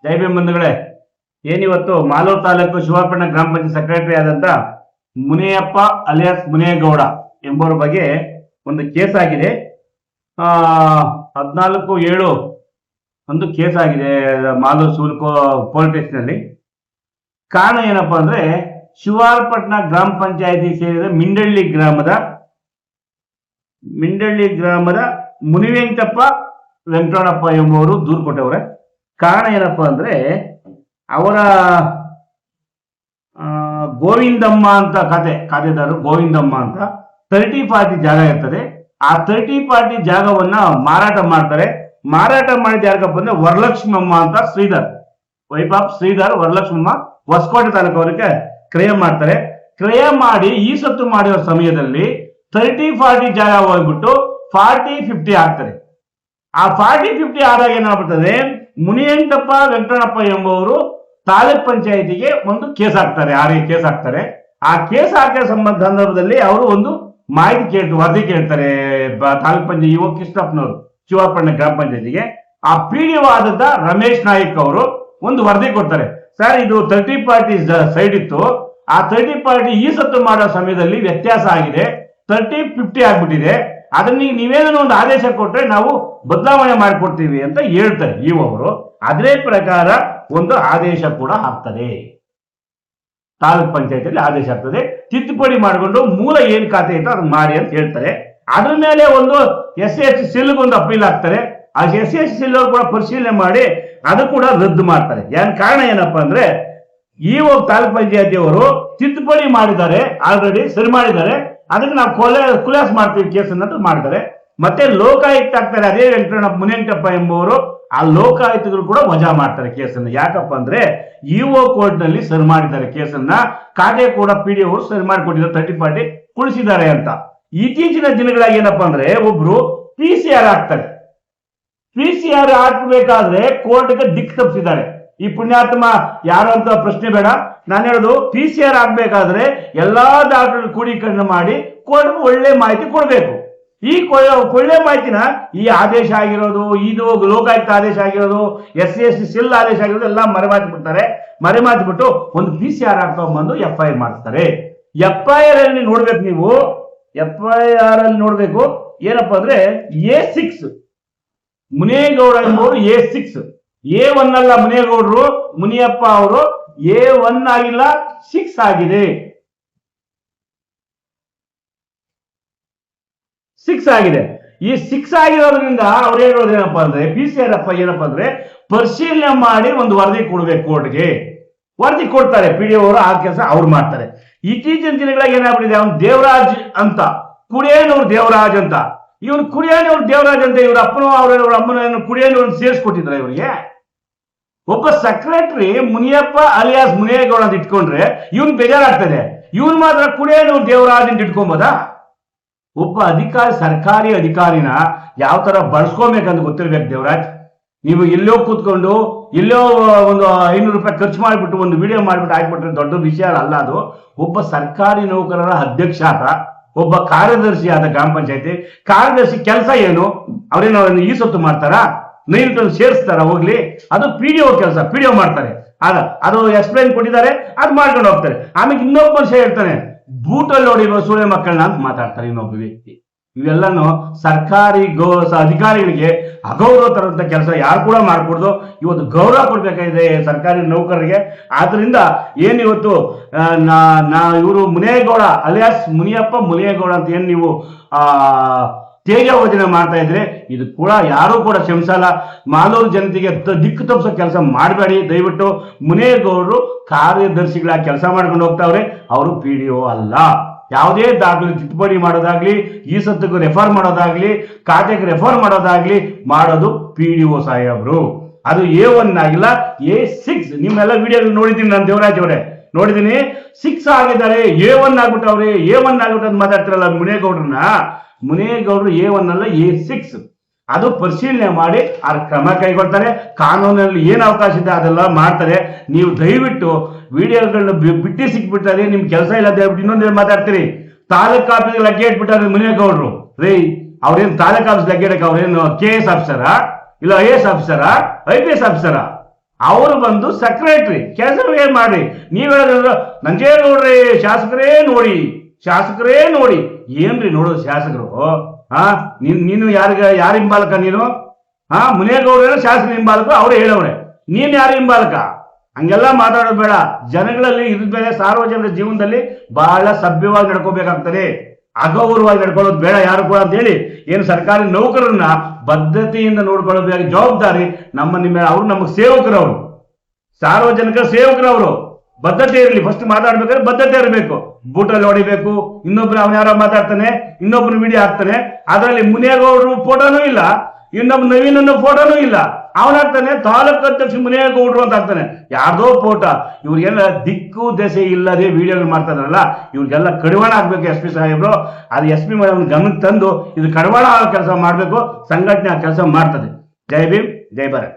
ಜೈ ಭೀಮ್ ಬಂಧುಗಳೇ, ಏನಿವತ್ತು ಮಾಲೂರು ತಾಲೂಕು ಶಿವಾಪಟ್ಟಣ ಗ್ರಾಮ ಪಂಚಾಯತ್ ಸೆಕ್ರೆಟರಿ ಆದಂತ ಮುನಿಯಪ್ಪ ಅಲಿಯಾಸ್ ಮುನಿಯೇಗೌಡ ಎಂಬುವರ ಬಗ್ಗೆ ಒಂದು ಕೇಸ್ ಆಗಿದೆ. 14/7 ಒಂದು ಕೇಸ್ ಆಗಿದೆ ಮಾಲೂರು ಸಿವಿಲ್ ಪೊಲೀಸ್ ಸ್ಟೇಷನ್ ನಲ್ಲಿ. ಕಾರಣ ಏನಪ್ಪಾ ಅಂದ್ರೆ, ಶಿವಾಪಟ್ಟಣ ಗ್ರಾಮ ಪಂಚಾಯತಿ ಸೇರಿದ ಮಿಂಡಳ್ಳಿ ಗ್ರಾಮದ ಮುನಿವೆಂಕಟಪ್ಪ ವೆಂಕಟರಮಣಪ್ಪ ಎಂಬುವರು ದೂರು ಕೊಟ್ಟವ್ರೆ. ಕಾರಣ ಏನಪ್ಪಾ ಅಂದ್ರೆ, ಅವರ ಗೋವಿಂದಮ್ಮ ಅಂತ ಖಾತೆದಾರರು ಗೋವಿಂದಮ್ಮ ಅಂತ 30-40 ಜಾಗ ಇರ್ತದೆ. ಆ 30-40 ಜಾಗವನ್ನ ಮಾರಾಟ ಮಾಡ್ತಾರೆ. ಮಾರಾಟ ಮಾಡಿದ ಯಾರಪ್ಪ ಅಂದ್ರೆ ವರಲಕ್ಷ್ಮಮ್ಮ ಅಂತ ವೈಫ್ ಆಫ್ ಶ್ರೀಧರ್ ವರಲಕ್ಷ್ಮಮ್ಮ ಹೊಸಕೋಟೆ ತಾಲೂಕವರಿಗೆ ಕ್ರಯ ಮಾಡ್ತಾರೆ. ಕ್ರಯ ಮಾಡಿ ಈ ಸತ್ತು ಮಾಡಿರೋ ಸಮಯದಲ್ಲಿ 30-40 ಜಾಗ ಹೋಗ್ಬಿಟ್ಟು 40-50 ಆಗ್ತಾರೆ. ಆ 40-50 ಆದಾಗ ಏನಾಗ್ಬಿಡ್ತದೆ, ಮುನಿವೆಂಕಟಪ್ಪ ವೆಂಕಟರಮಣಪ್ಪ ಎಂಬುವರು ತಾಲೂಕ್ ಪಂಚಾಯತಿಗೆ ಒಂದು ಕೇಸ್ ಹಾಕ್ತಾರೆ. ಕೇಸ್ ಹಾಕ್ತಾರೆ. ಆ ಕೇಸ್ ಹಾಕೋ ಸಂದರ್ಭದಲ್ಲಿ ಅವರು ಒಂದು ಮಾಹಿತಿ ವರದಿ ಕೇಳ್ತಾರೆ ತಾಲೂಕ್ ಪಂಚಾಯತ್ ಇಒ ಕೃಷ್ಣಪ್ಪನವರು ಶಿವಾಪಟ್ಟಣ ಗ್ರಾಮ ಪಂಚಾಯತಿಗೆ. ಆ ಪಿಡಿಒ ಆದಂತ ರಮೇಶ್ ನಾಯ್ಕ್ ಅವರು ಒಂದು ವರದಿ ಕೊಡ್ತಾರೆ. ಸರ್, ಇದು 30-40 ಸೈಡ್ ಇತ್ತು. ಆ 30-40 ಈ ಸತ್ತು ಮಾಡೋ ಸಮಯದಲ್ಲಿ ವ್ಯತ್ಯಾಸ ಆಗಿದೆ, 30-50 ಆಗ್ಬಿಟ್ಟಿದೆ. ಅದನ್ನ ನೀವೇನೋ ಒಂದು ಆದೇಶ ಕೊಟ್ರೆ ನಾವು ಬದಲಾವಣೆ ಮಾಡಿಕೊಡ್ತೀವಿ ಅಂತ ಹೇಳ್ತಾರೆ ಇವರು. ಅದೇ ಪ್ರಕಾರ ಒಂದು ಆದೇಶ ಕೂಡ ಆಗ್ತದೆ, ತಾಲೂಕ್ ಪಂಚಾಯತಿಯಲ್ಲಿ ಆದೇಶ ಆಗ್ತದೆ. ತಿದ್ದುಪಡಿ ಮಾಡಿಕೊಂಡು ಮೂಲ ಏನ್ ಖಾತೆ ಇತ್ತು ಅದನ್ನ ಮಾಡಿ ಅಂತ ಹೇಳ್ತಾರೆ. ಅದ್ರ ಮೇಲೆ ಒಂದು SC ಸೆಲ್ಗೆ ಒಂದು ಅಪೀಲ್ ಆಗ್ತಾರೆ. ಆ SC ಸೆಲ್ ಕೂಡ ಪರಿಶೀಲನೆ ಮಾಡಿ ಅದು ಕೂಡ ರದ್ದು ಮಾಡ್ತಾರೆ. ಕಾರಣ ಏನಪ್ಪಾ ಅಂದ್ರೆ, ತಾಲೂಕ್ ಪಂಚಾಯತಿಯವರು ತಿದ್ದುಪಡಿ ಮಾಡಿದ್ದಾರೆ, ಆಲ್ರೆಡಿ ಸರಿ ಮಾಡಿದ್ದಾರೆ. ಅದಕ್ಕೆ ನಾವು ಖುಲಾಸ್ ಮಾಡ್ತೀವಿ ಕೇಸನ್ನ ಮಾಡಿದ್ದಾರೆ. ಮತ್ತೆ ಲೋಕಾಯುಕ್ತ ಆಗ್ತಾರೆ. ಅದೇ ಮುನಿವೆಂಕಟಪ್ಪ ಎಂಬುವರು ಆ ಲೋಕಾಯುಕ್ತಗಳು ಕೂಡ ವಜಾ ಮಾಡ್ತಾರೆ ಕೇಸನ್ನ. ಯಾಕಪ್ಪ ಅಂದ್ರೆ, ಕೋರ್ಟ್ ನಲ್ಲಿ ಸರಿ ಮಾಡಿದ್ದಾರೆ ಕೇಸನ್ನ. ಖಾತೆ ಕೂಡ PDO ಅವರು ಸರಿ ಮಾಡಿಕೊಟ್ಟಿದ್ದಾರೆ, 30-40 ಕುಳಿಸಿದ್ದಾರೆ ಅಂತ. ಇತ್ತೀಚಿನ ದಿನಗಳಾಗಿ ಏನಪ್ಪಾ ಅಂದ್ರೆ, ಒಬ್ರು PCR ಹಾಕ್ತಾರೆ. PCR ಹಾಕಬೇಕಾದ್ರೆ ಕೋರ್ಟ್ಗೆ ದಿಕ್ಕು ತಪ್ಪಿಸಿದ್ದಾರೆ. ಈ ಪುಣ್ಯಾತ್ಮ ಯಾರು ಅಂತ ಪ್ರಶ್ನೆ ಬೇಡ. ನಾನು ಹೇಳೋದು, PCR ಆಗ್ಬೇಕಾದ್ರೆ ಎಲ್ಲಾ ದಾಖಲೆ ಕೂಡೀಕರಣ ಮಾಡಿ ಕೋರ್ಟ್ ಒಳ್ಳೆ ಮಾಹಿತಿ ಕೊಡ್ಬೇಕು. ಈ ಒಳ್ಳೆ ಮಾಹಿತಿನ ಈ ಆದೇಶ ಆಗಿರೋದು, ಇದು ಲೋಕಾಯುಕ್ತ ಆದೇಶ ಆಗಿರೋದು, SC ಸೆಲ್ ಆದೇಶ ಆಗಿರೋದು ಎಲ್ಲ ಮರೆಮಾಚಿಬಿಟ್ಟು ಒಂದು PCR ಹಾಕೊಂಡ್ಬಂದು FIR ಮಾಡ್ತಾರೆ. FIR ಅಲ್ಲಿ ನೋಡ್ಬೇಕು ನೀವು, FIR ಅಲ್ಲಿ ನೋಡ್ಬೇಕು ಏನಪ್ಪಾ ಅಂದ್ರೆ, A6 ಮುನಿಯೇಗೌಡ ಎಂಬುವರು A6, A1 ಅಲ್ಲ. ಮುನಿಯೇಗೌಡರು ಮುನಿಯಪ್ಪ ಅವರು A1 ಆಗಿಲ್ಲ, 6 ಆಗಿದೆ. 6 ಆಗಿದೆ. ಈ 6 ಆಗಿರೋದ್ರಿಂದ ಅವ್ರು ಹೇಳೋದು ಏನಪ್ಪಾ ಅಂದ್ರೆ, PCR ಏನಪ್ಪಾ ಅಂದ್ರೆ, ಪರಿಶೀಲನೆ ಮಾಡಿ ಒಂದು ವರದಿ ಕೊಡ್ಬೇಕು ಕೋರ್ಟ್ಗೆ. ವರದಿ ಕೊಡ್ತಾರೆ PDO ಅವರು. ಆ ಕೆಲಸ ಅವ್ರು ಮಾಡ್ತಾರೆ. ಇತ್ತೀಚಿನ ದಿನಗಳಾಗಿ ಏನಾಗ್ಬಿಟ್ಟಿದೆ, ಅವನು ದೇವರಾಜ್ ಅಂತ, ಕುಡಿಯನೂರು ದೇವರಾಜ್ ಅಂತ, ಇವನು ಕುಡಿಯನೂರು ದೇವರಾಜ್ ಅಂತ ಇವ್ರ ಅಪ್ಪನೂ ಅವ್ರ ಅಮ್ಮನ ಕುಡಿಯನೂರನ್ನು ಸೇರಿಸ್ಕೊಟ್ಟಿದ್ರ ಇವರಿಗೆ. ಒಬ್ಬ ಸೆಕ್ರೆಟರಿ ಮುನಿಯಪ್ಪ ಅಲಿಯಾಸ್ ಮುನಿಯೇಗೌಡ ಅಂತ ಇಟ್ಕೊಂಡ್ರೆ ಇವನ್ ಬೇಜಾರಾಗ್ತದೆ. ಇವನ್ ಮಾತ್ರ ಕುಡಿಯನೂರು ದೇವರಾಜ್ ಅಂತ ಇಟ್ಕೊಂಬೋದಾ? ಒಬ್ಬ ಅಧಿಕಾರಿ, ಸರ್ಕಾರಿ ಅಧಿಕಾರಿನ ಯಾವ ತರ ಬಳಸ್ಕೊಬೇಕಂತ ಗೊತ್ತಿರ್ಬೇಕು ದೇವರಾಜ್. ನೀವು ಎಲ್ಲೋ ಕೂತ್ಕೊಂಡು ಎಲ್ಲೋ ಒಂದು 500 ರೂಪಾಯಿ ಖರ್ಚು ಮಾಡಿಬಿಟ್ಟು ಒಂದು ವಿಡಿಯೋ ಮಾಡಿಬಿಟ್ಟು ಹಾಕ್ಬಿಟ್ರೆ ದೊಡ್ಡ ವಿಷಯ ಅಲ್ಲ ಅದು. ಒಬ್ಬ ಸರ್ಕಾರಿ ನೌಕರರ ಅಧ್ಯಕ್ಷ ಆದ, ಒಬ್ಬ ಕಾರ್ಯದರ್ಶಿ ಆದ ಗ್ರಾಮ ಪಂಚಾಯತಿ ಕಾರ್ಯದರ್ಶಿ ಕೆಲಸ ಏನು? ಅವ್ರೇನೋ ಈ ಸೊತ್ತು ಮಾಡ್ತಾರಾ? ನೈಟಲ್ಲಿ ಸೇರಿಸ್ತಾರ? ಹೋಗ್ಲಿ, ಅದು PDO ಕೆಲಸ, PDO ಮಾಡ್ತಾರೆ. ಅದು ಎಕ್ಸ್ಪ್ಲೈನ್ ಕೊಟ್ಟಿದ್ದಾರೆ, ಅದು ಮಾಡ್ಕೊಂಡು ಹೋಗ್ತಾರೆ. ಆಮೇಲೆ ಇನ್ನೊಬ್ಬ ಮನುಷ್ಯ ಹೇಳ್ತಾನೆ, ಬೂಟಲ್ಲಿ ನೋಡಿರುವ ಸೂಳೆ ಮಕ್ಕಳನ್ನ ಅಂತ ಮಾತಾಡ್ತಾರೆ ಇನ್ನೊಬ್ಬ ವ್ಯಕ್ತಿ. ಇವೆಲ್ಲನೂ ಸರ್ಕಾರಿ ಅಧಿಕಾರಿಗಳಿಗೆ ಅಗೌರವ ತರುವಂತ ಕೆಲಸ ಯಾರು ಕೂಡ ಮಾಡ್ಕೊಡ್ದು. ಇವತ್ತು ಗೌರವ ಕೊಡ್ಬೇಕಾಗಿದೆ ಸರ್ಕಾರಿ ನೌಕರರಿಗೆ. ಆದ್ರಿಂದ ಏನಿವತ್ತು ಇವರು ಮುನಿಯೇಗೌಡ ಅಲಿಯಾಸ್ ಮುನಿಯಪ್ಪ ಮುನಿಯೇಗೌಡ ಅಂತ ಏನ್ ನೀವು ತೇಜೋವಚನೆ ಮಾಡ್ತಾ ಇದ್ರೆ, ಇದು ಕೂಡ ಯಾರು ಕೂಡ ಕ್ಷಮಿಸಲ್ಲ. ಮಾಲೂರು ಜನತೆಗೆ ದಿಕ್ಕು ತಪ್ಪಿಸೋ ಕೆಲಸ ಮಾಡಬೇಡಿ ದಯವಿಟ್ಟು. ಮುನಿಯೇಗೌಡರು ಕಾರ್ಯದರ್ಶಿಗಳಾಗಿ ಕೆಲಸ ಮಾಡ್ಕೊಂಡು ಹೋಗ್ತಾವ್ರೆ, ಅವರು PDO ಅಲ್ಲ. ಯಾವುದೇ ದಾಖಲೆ ತಿದ್ದುಪಡಿ ಮಾಡೋದಾಗ್ಲಿ, ಈ ಸತ್ತಕ್ಕೆ ರೆಫರ್ ಮಾಡೋದಾಗ್ಲಿ, ಖಾತೆಗೆ ರೆಫರ್ ಮಾಡೋದಾಗ್ಲಿ ಮಾಡೋದು PDO ಸಾಹೇಬ್ರು. ಅದು A1 ಆಗಿಲ್ಲ, A6. ನಿಮ್ಮೆಲ್ಲ ವಿಡಿಯೋ ನೋಡಿದ್ದೀನಿ ನಾನು, ದೇವರಾಜ್ ಅವರೇ ನೋಡಿದ್ದೀನಿ. 6 ಆಗಿದ್ದಾರೆ, A1 ಆಗ್ಬಿಟ್ಟವ್ರೆ. A1 ಆಗ್ಬಿಟ್ಟು ಮಾತಾಡ್ತಿರಲ್ಲ ಮುನಿಯೇಗೌಡರು A1 ಅಲ್ಲ, A6. ಅದು ಪರಿಶೀಲನೆ ಮಾಡಿ ಆ ಕ್ರಮ ಕೈಗೊಳ್ತಾರೆ. ಕಾನೂನಲ್ಲಿ ಏನು ಅವಕಾಶ ಇದೆ ಅದೆಲ್ಲ ಮಾಡ್ತಾರೆ. ನೀವು ದಯವಿಟ್ಟು ವಿಡಿಯೋಗಳನ್ನ ಬಿಟ್ಟು ಸಿಕ್ಬಿಡ್ತಾರೆ, ನಿಮ್ ಕೆಲಸ ಇಲ್ಲ ದಯವಿಟ್ಟು ಇನ್ನೊಂದೇನು ಮಾತಾಡ್ತೀರಿ. ತಾಲೂಕ್ ಆಫೀಸ್ ಲಗ್ಗೆ ಇಟ್ಬಿಟ್ಟಾರೆ ಮುನಿಯೇಗೌಡರು. ಅವ್ರೇನು ತಾಲೂಕ್ ಆಫೀಸ್ ಲಗ್ಗೆ ಇಡಕ್ಕೆ ಅವ್ರೇನು KS ಆಫೀಸರಾ, ಇಲ್ಲ IAS ಆಫೀಸರಾ, IPS ಆಫೀಸರಾ? ಅವರು ಬಂದು ಸೆಕ್ರೆಟರಿ ಕೆಲಸವೇ ಮಾಡಿ. ನೀವು ಹೇಳಿದ್ರು ನಂಜೇಗೌಡ್ರಿ ಶಾಸಕರೇ ನೋಡಿ ಏನ್ರಿ ನೋಡೋದು ಶಾಸಕರು? ನೀನು ಯಾರ ಹಿಂಬಾಲಕ ನೀನು? ಮುನೇಗೌಡರ ಶಾಸಕರ ಹಿಂಬಾಲಕ, ಅವ್ರು ಹೇಳವ್ರೆ. ನೀನ್ ಯಾರ ಹಿಂಬಾಲಕ? ಹಂಗೆಲ್ಲ ಮಾತಾಡೋದು ಬೇಡ. ಜನಗಳಲ್ಲಿ ಇದ್ಮೇಲೆ ಸಾರ್ವಜನಿಕ ಜೀವನದಲ್ಲಿ ಬಹಳ ಸಭ್ಯವಾಗಿ ನಡ್ಕೋಬೇಕಾಗ್ತದೆ, ಅಗೌರವವಾಗಿ ನಡ್ಕೊಳ್ಳೋದು ಬೇಡ ಯಾರು ಕೂಡ ಅಂತ ಹೇಳಿ ಏನು ಸರ್ಕಾರಿ ನೌಕರರನ್ನ ಬದ್ಧತೆಯಿಂದ ನೋಡ್ಕೊಳ್ಳೋದು ಜವಾಬ್ದಾರಿ ನಿಮ್ಮ ಅವ್ರು ನಮಗೆ ಸೇವಕರವರು, ಸಾರ್ವಜನಿಕ ಸೇವಕರವರು. ಬದ್ಧತೆ ಇರಲಿ. ಫಸ್ಟ್ ಮಾತಾಡ್ಬೇಕಾದ್ರೆ ಬದ್ಧತೆ ಇರಬೇಕು. ಬೂಟಲ್ಲಿ ಹೊಡಿಬೇಕು, ಇನ್ನೊಬ್ರು ಅವನ ಯಾರೋ ಮಾತಾಡ್ತಾನೆ, ಇನ್ನೊಬ್ರು ವಿಡಿಯೋ ಹಾಕ್ತಾನೆ, ಅದರಲ್ಲಿ ಮುನೇಗೌಡರು ಫೋಟೋನೂ ಇಲ್ಲ, ಇನ್ನೊಬ್ಬ ನವೀನ್ ಫೋಟೋನೂ ಇಲ್ಲ. ಅವನಾಗ್ತಾನೆ ತಾಲೂಕು ಅಧ್ಯಕ್ಷ ಮುನೇಗೌಡರು ಅಂತ ಆಗ್ತಾನೆ, ಯಾರ್ದೋ ಫೋಟೋ. ಇವ್ರಿಗೆಲ್ಲ ದಿಕ್ಕು ದೆಸೆ ಇಲ್ಲದೆ ವಿಡಿಯೋಗಳು ಮಾಡ್ತಾರಲ್ಲ, ಇವ್ರಿಗೆಲ್ಲ ಕಡಿವಾಣ ಆಗ್ಬೇಕು ಎಸ್ ಪಿ ಸಾಹೇಬ್ರು. ಅದು ಎಸ್ ಪಿ ಗಮನಕ್ಕೆ ತಂದು ಇದು ಕಡಿವಾಣ ಕೆಲಸ ಮಾಡಬೇಕು. ಸಂಘಟನೆ ಆ ಕೆಲಸ ಮಾಡ್ತದೆ. ಜೈ ಭೀಮ್, ಜೈ ಭಾರತ್.